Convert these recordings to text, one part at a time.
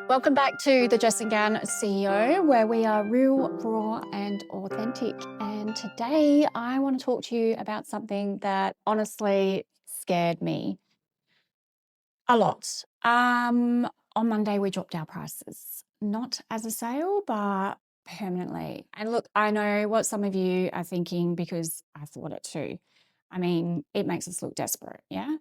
Welcome back to the Dress and Gown CEO, where we are real, raw, and authentic. And today I want to talk to you about something that honestly scared me a lot. On Monday, we dropped our prices, not as a sale, but permanently. And look, I know what some of you are thinking because I thought it too. I mean, it makes us look desperate, yeah?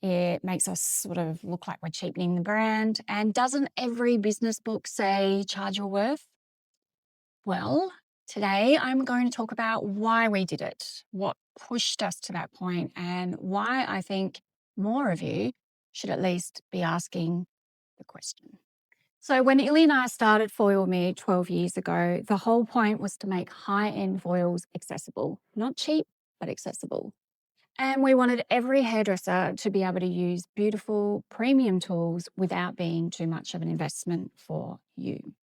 It makes us sort of look like we're cheapening the brand. And doesn't every business book say charge your worth? Well, today I'm going to talk about why we did it, what pushed us to that point, and why I think more of you should at least be asking the question. So, when Illy and I started Foil Me 12 years ago, the whole point was to make high end foils accessible, not cheap, but accessible. And we wanted every hairdresser to be able to use beautiful premium tools without being too much of an investment for you.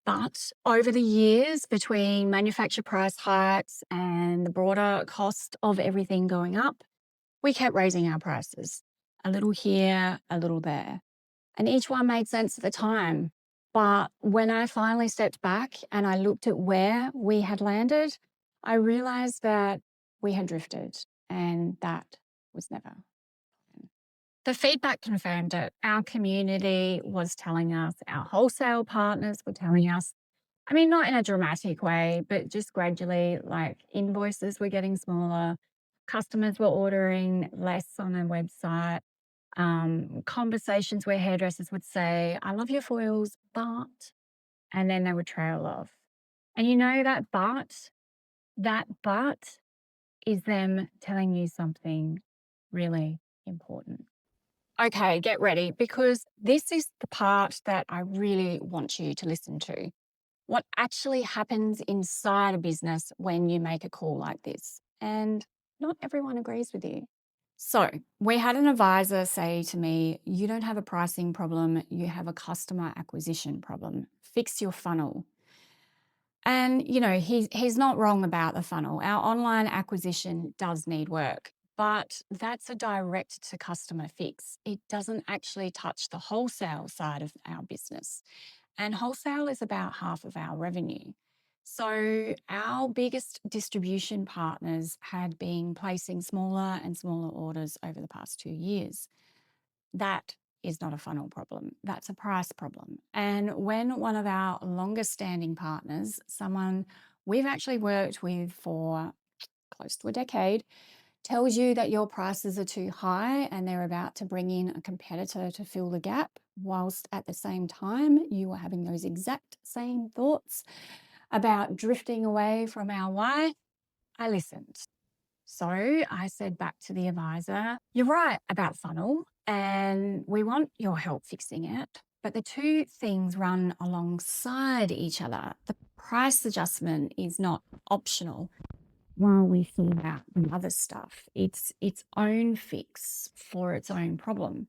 But over the years, between manufacturer price hikes and the broader cost of everything going up, we kept raising our prices a little here, a little there. And each one made sense at the time. But when I finally stepped back and I looked at where we had landed, I realized that we had drifted, and that was never. The feedback confirmed it. Our community was telling us, our wholesale partners were telling us, I mean, not in a dramatic way, but just gradually, like invoices were getting smaller, customers were ordering less on their website, conversations where hairdressers would say, I love your foils, but, and then they would trail off. And you know that but is them telling you something really important. Okay, get ready because this is the part that I really want you to listen to. What actually happens inside a business when you make a call like this. And not everyone agrees with you. So, we had an advisor say to me, you don't have a pricing problem, you have a customer acquisition problem. Fix your funnel. And, he's not wrong about the funnel. Our online acquisition does need work, but that's a direct to customer fix. It doesn't actually touch the wholesale side of our business. And wholesale is about half of our revenue. So our biggest distribution partners had been placing smaller and smaller orders over the past 2 years. That is not a funnel problem. That's a price problem. And when one of our longest standing partners, someone we've actually worked with for close to a decade, tells you that your prices are too high and they're about to bring in a competitor to fill the gap, whilst at the same time you are having those exact same thoughts about drifting away from our why, I listened. So I said back to the advisor, you're right about funnel and we want your help fixing it. But the two things run alongside each other. The price adjustment is not optional while we sort out the other stuff. It's its own fix for its own problem.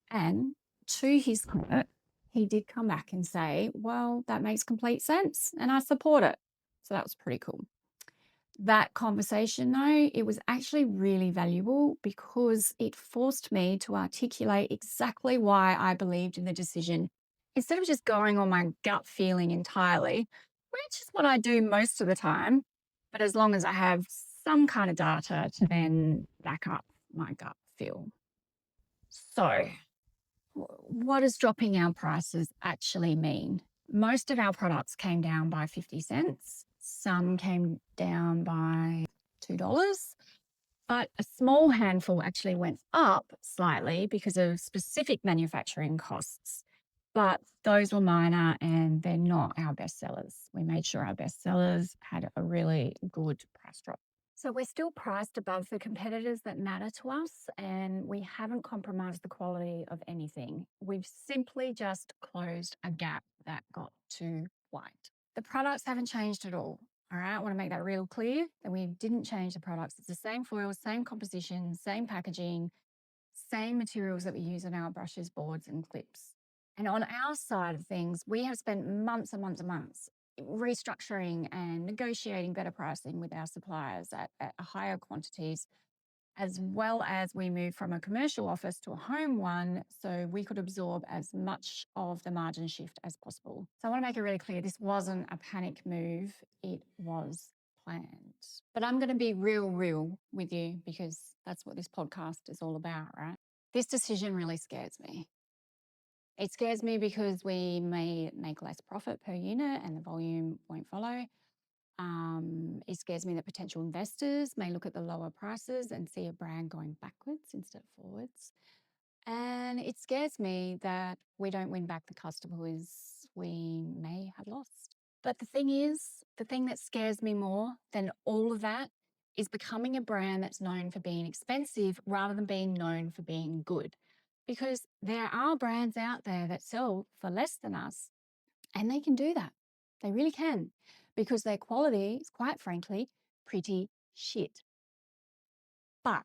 And to his credit, he did come back and say, well, that makes complete sense and I support it. So that was pretty cool. That conversation, though, it was actually really valuable because it forced me to articulate exactly why I believed in the decision instead of just going on my gut feeling entirely, which is what I do most of the time. But as long as I have some kind of data to then back up my gut feel. So, what does dropping our prices actually mean? Most of our products came down by 50 cents. Some came down by $2, but a small handful actually went up slightly because of specific manufacturing costs. But those were minor and they're not our best sellers. We made sure our best sellers had a really good price drop. So we're still priced above the competitors that matter to us, and we haven't compromised the quality of anything. We've simply just closed a gap that got too wide. The products haven't changed at all. All right, I want to make that real clear that we didn't change the products. It's the same foils, same composition, same packaging, same materials that we use on our brushes, boards, and clips. And on our side of things, we have spent months and months and months restructuring and negotiating better pricing with our suppliers at higher quantities as well as we moved from a commercial office to a home one so we could absorb as much of the margin shift as possible. So I want to make it really clear, this wasn't a panic move, it was planned. But I'm going to be real with you because that's what this podcast is all about, right? This decision really scares me. It scares me because we may make less profit per unit and the volume won't follow. It scares me that potential investors may look at the lower prices and see a brand going backwards instead of forwards. And it scares me that we don't win back the customers we may have lost. But the thing is, the thing that scares me more than all of that is becoming a brand that's known for being expensive rather than being known for being good. Because there are brands out there that sell for less than us, and they can do that. They really can, because their quality is, quite frankly, pretty shit. But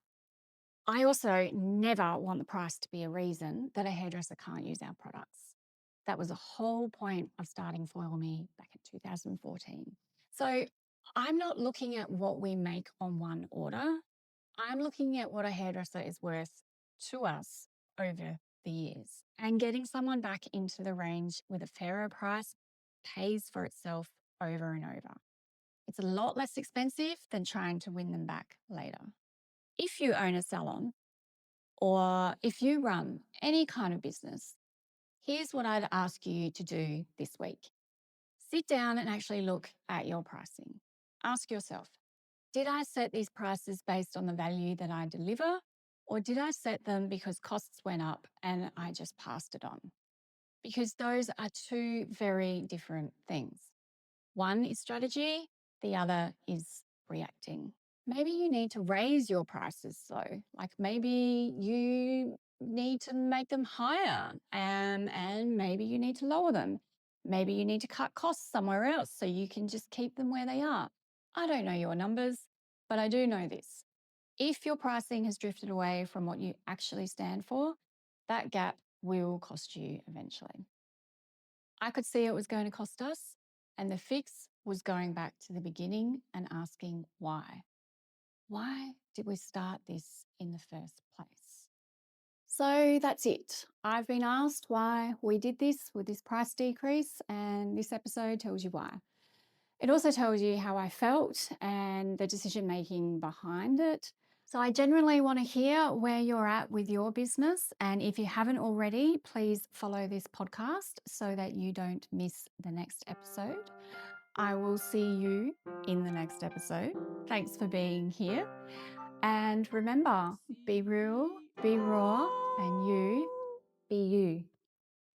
I also never want the price to be a reason that a hairdresser can't use our products. That was the whole point of starting Foil Me back in 2014. So I'm not looking at what we make on one order. I'm looking at what a hairdresser is worth to us over the years. And getting someone back into the range with a fairer price pays for itself over and over. It's a lot less expensive than trying to win them back later. If you own a salon or if you run any kind of business, here's what I'd ask you to do this week. Sit down and actually look at your pricing. Ask yourself, did I set these prices based on the value that I deliver, or did I set them because costs went up and I just passed it on? Because those are two very different things. One is strategy, the other is reacting. Maybe you need to raise your prices though. Like maybe you need to make them higher and maybe you need to lower them. Maybe you need to cut costs somewhere else so you can just keep them where they are. I don't know your numbers, but I do know this. If your pricing has drifted away from what you actually stand for, that gap will cost you eventually. I could see it was going to cost us, and the fix was going back to the beginning and asking why. Why did we start this in the first place? So that's it. I've been asked why we did this with this price decrease, and this episode tells you why. It also tells you how I felt and the decision making behind it. So I genuinely want to hear where you're at with your business. And if you haven't already, please follow this podcast so that you don't miss the next episode. I will see you in the next episode. Thanks for being here. And remember, be real, be raw, and you be you.